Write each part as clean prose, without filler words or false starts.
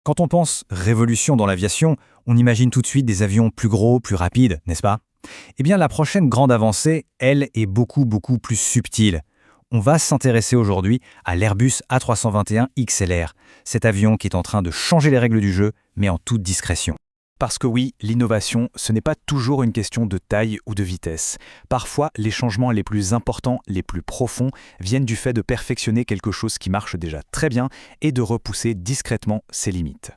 Quand on pense révolution dans l'aviation, on imagine tout de suite des avions plus gros, plus rapides, n'est-ce pas? Eh bien, la prochaine grande avancée, elle, est beaucoup plus subtile. On va s'intéresser aujourd'hui à l'Airbus A321 XLR, cet avion qui est en train de changer les règles du jeu, mais en toute discrétion. Parce que oui, l'innovation, ce n'est pas toujours une question de taille ou de vitesse. Parfois, les changements les plus importants, les plus profonds, viennent du fait de perfectionner quelque chose qui marche déjà très bien et de repousser discrètement ses limites.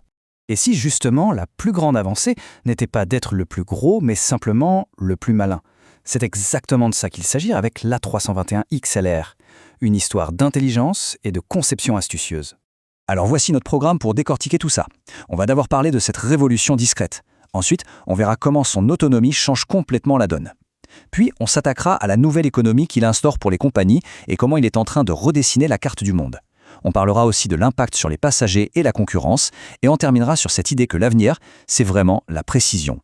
Et si justement la plus grande avancée n'était pas d'être le plus gros, mais simplement le plus malin? C'est exactement de ça qu'il s'agit avec l'A321 XLR, une histoire d'intelligence et de conception astucieuse. Alors voici notre programme pour décortiquer tout ça. On va d'abord parler de cette révolution discrète. Ensuite, on verra comment son autonomie change complètement la donne. Puis, on s'attaquera à la nouvelle économie qu'il instaure pour les compagnies et comment il est en train de redessiner la carte du monde. On parlera aussi de l'impact sur les passagers et la concurrence, et on terminera sur cette idée que l'avenir, c'est vraiment la précision.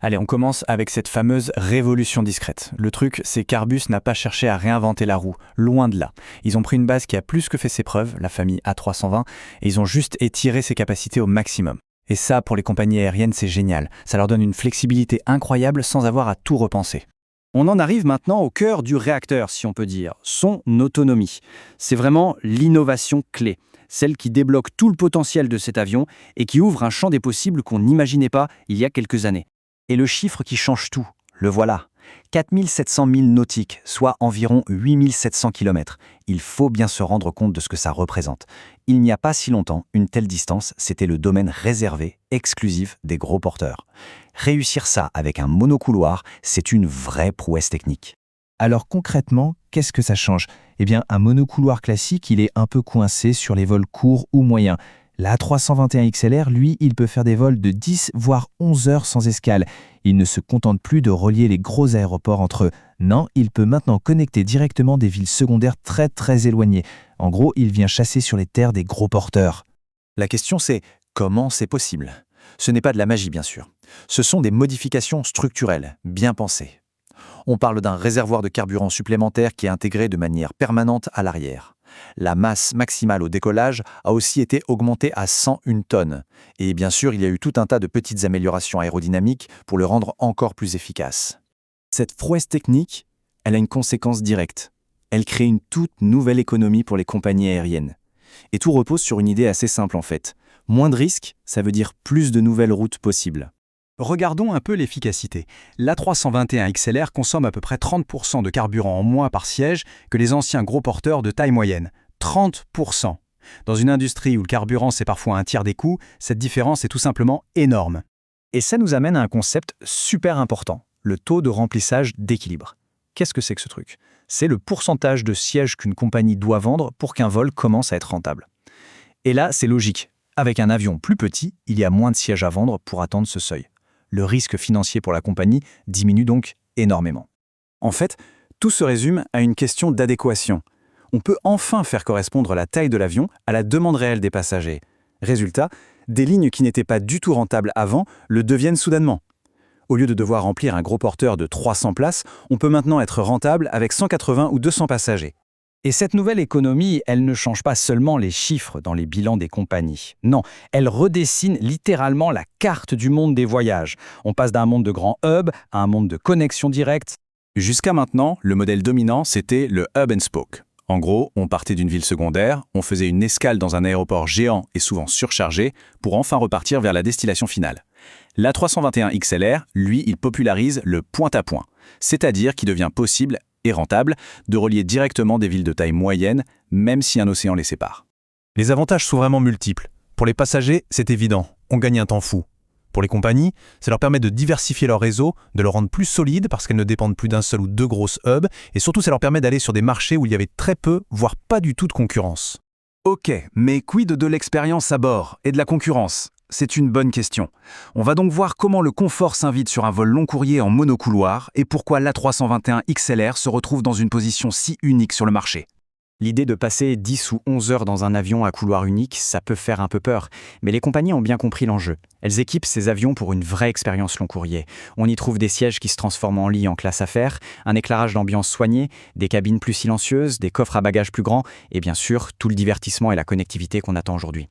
Allez, on commence avec cette fameuse révolution discrète. Le truc, c'est qu'Airbus n'a pas cherché à réinventer la roue, loin de là. Ils ont pris une base qui a plus que fait ses preuves, la famille A320, et ils ont juste étiré ses capacités au maximum. Et ça, pour les compagnies aériennes, c'est génial. Ça leur donne une flexibilité incroyable sans avoir à tout repenser. On en arrive maintenant au cœur du réacteur, si on peut dire, son autonomie. C'est vraiment l'innovation clé, celle qui débloque tout le potentiel de cet avion et qui ouvre un champ des possibles qu'on n'imaginait pas il y a quelques années. Et le chiffre qui change tout, le voilà. 4 700 milles nautiques, soit environ 8 700 km. Il faut bien se rendre compte de ce que ça représente. Il n'y a pas si longtemps, une telle distance, c'était le domaine réservé, exclusif des gros porteurs. Réussir ça avec un monocouloir, c'est une vraie prouesse technique. Alors concrètement, qu'est-ce que ça change? Eh bien, un monocouloir classique, il est un peu coincé sur les vols courts ou moyens. La A321 XLR, lui, il peut faire des vols de 10 voire 11 heures sans escale. Il ne se contente plus de relier les gros aéroports entre eux. Non, il peut maintenant connecter directement des villes secondaires très éloignées. En gros, il vient chasser sur les terres des gros porteurs. La question c'est, comment c'est possible? Ce n'est pas de la magie bien sûr. Ce sont des modifications structurelles, bien pensées. On parle d'un réservoir de carburant supplémentaire qui est intégré de manière permanente à l'arrière. La masse maximale au décollage a aussi été augmentée à 101 tonnes. Et bien sûr, il y a eu tout un tas de petites améliorations aérodynamiques pour le rendre encore plus efficace. Cette prouesse technique, elle a une conséquence directe. Elle crée une toute nouvelle économie pour les compagnies aériennes. Et tout repose sur une idée assez simple en fait. Moins de risques, ça veut dire plus de nouvelles routes possibles. Regardons un peu l'efficacité. L'A321 XLR consomme à peu près 30% de carburant en moins par siège que les anciens gros porteurs de taille moyenne. 30%. Dans une industrie où le carburant c'est parfois un tiers des coûts, cette différence est tout simplement énorme. Et ça nous amène à un concept super important, le taux de remplissage d'équilibre. Qu'est-ce que c'est que ce truc? C'est le pourcentage de sièges qu'une compagnie doit vendre pour qu'un vol commence à être rentable. Et là, c'est logique. Avec un avion plus petit, il y a moins de sièges à vendre pour atteindre ce seuil. Le risque financier pour la compagnie diminue donc énormément. En fait, tout se résume à une question d'adéquation. On peut enfin faire correspondre la taille de l'avion à la demande réelle des passagers. Résultat, des lignes qui n'étaient pas du tout rentables avant le deviennent soudainement. Au lieu de devoir remplir un gros porteur de 300 places, on peut maintenant être rentable avec 180 ou 200 passagers. Et cette nouvelle économie, elle ne change pas seulement les chiffres dans les bilans des compagnies. Non, elle redessine littéralement la carte du monde des voyages. On passe d'un monde de grands hubs à un monde de connexion directe. Jusqu'à maintenant, le modèle dominant, c'était le hub and spoke. En gros, on partait d'une ville secondaire, on faisait une escale dans un aéroport géant et souvent surchargé pour enfin repartir vers la destination finale. L'A321 XLR, lui, il popularise le point-à-point, c'est-à-dire qu'il devient possible et rentable de relier directement des villes de taille moyenne, même si un océan les sépare. Les avantages sont vraiment multiples. Pour les passagers, c'est évident, on gagne un temps fou. Pour les compagnies, ça leur permet de diversifier leur réseau, de le rendre plus solide parce qu'elles ne dépendent plus d'un seul ou deux grosses hubs, et surtout ça leur permet d'aller sur des marchés où il y avait très peu, voire pas du tout de concurrence. Ok, mais quid de l'expérience à bord et de la concurrence? C'est une bonne question. On va donc voir comment le confort s'invite sur un vol long courrier en monocouloir et pourquoi l'A321 XLR se retrouve dans une position si unique sur le marché. L'idée de passer 10 ou 11 heures dans un avion à couloir unique, ça peut faire un peu peur. Mais les compagnies ont bien compris l'enjeu. Elles équipent ces avions pour une vraie expérience long courrier. On y trouve des sièges qui se transforment en lit en classe affaires, un éclairage d'ambiance soigné, des cabines plus silencieuses, des coffres à bagages plus grands et bien sûr tout le divertissement et la connectivité qu'on attend aujourd'hui.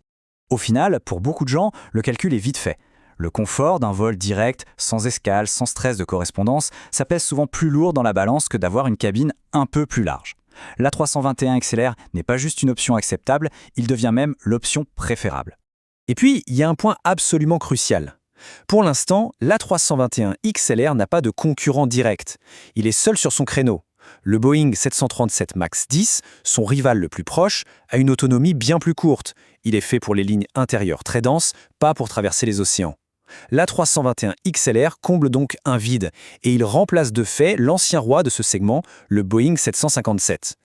Au final, pour beaucoup de gens, le calcul est vite fait. Le confort d'un vol direct, sans escale, sans stress de correspondance, ça pèse souvent plus lourd dans la balance que d'avoir une cabine un peu plus large. L'A321 XLR n'est pas juste une option acceptable, il devient même l'option préférable. Et puis, il y a un point absolument crucial. Pour l'instant, l'A321 XLR n'a pas de concurrent direct. Il est seul sur son créneau. Le Boeing 737 MAX 10, son rival le plus proche, a une autonomie bien plus courte. Il est fait pour les lignes intérieures très denses, pas pour traverser les océans. L'A321 XLR comble donc un vide, et il remplace de fait l'ancien roi de ce segment, le Boeing 757.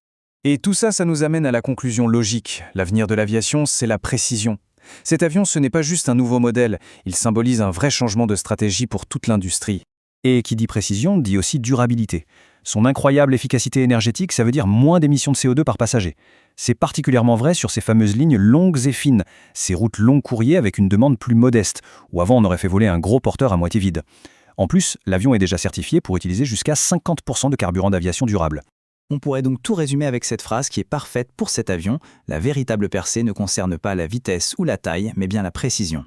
Et tout ça, ça nous amène à la conclusion logique. L'avenir de l'aviation, c'est la précision. Cet avion, ce n'est pas juste un nouveau modèle, il symbolise un vrai changement de stratégie pour toute l'industrie. Et qui dit précision, dit aussi durabilité. Son incroyable efficacité énergétique, ça veut dire moins d'émissions de CO2 par passager. C'est particulièrement vrai sur ces fameuses lignes longues et fines, ces routes long courrier avec une demande plus modeste, où avant on aurait fait voler un gros porteur à moitié vide. En plus, l'avion est déjà certifié pour utiliser jusqu'à 50% de carburant d'aviation durable. On pourrait donc tout résumer avec cette phrase qui est parfaite pour cet avion. La véritable percée ne concerne pas la vitesse ou la taille, mais bien la précision.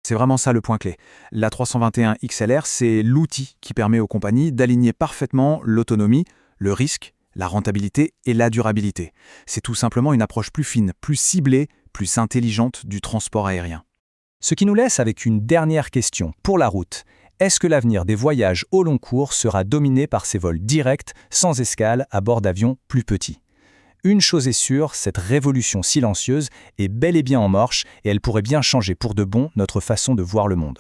C'est vraiment ça le point clé. L'A321 XLR, c'est l'outil qui permet aux compagnies d'aligner parfaitement l'autonomie, le risque, la rentabilité et la durabilité. C'est tout simplement une approche plus fine, plus ciblée, plus intelligente du transport aérien. Ce qui nous laisse avec une dernière question pour la route. Est-ce que l'avenir des voyages au long cours sera dominé par ces vols directs, sans escale, à bord d'avions plus petits ? Une chose est sûre, cette révolution silencieuse est bel et bien en marche et elle pourrait bien changer pour de bon notre façon de voir le monde.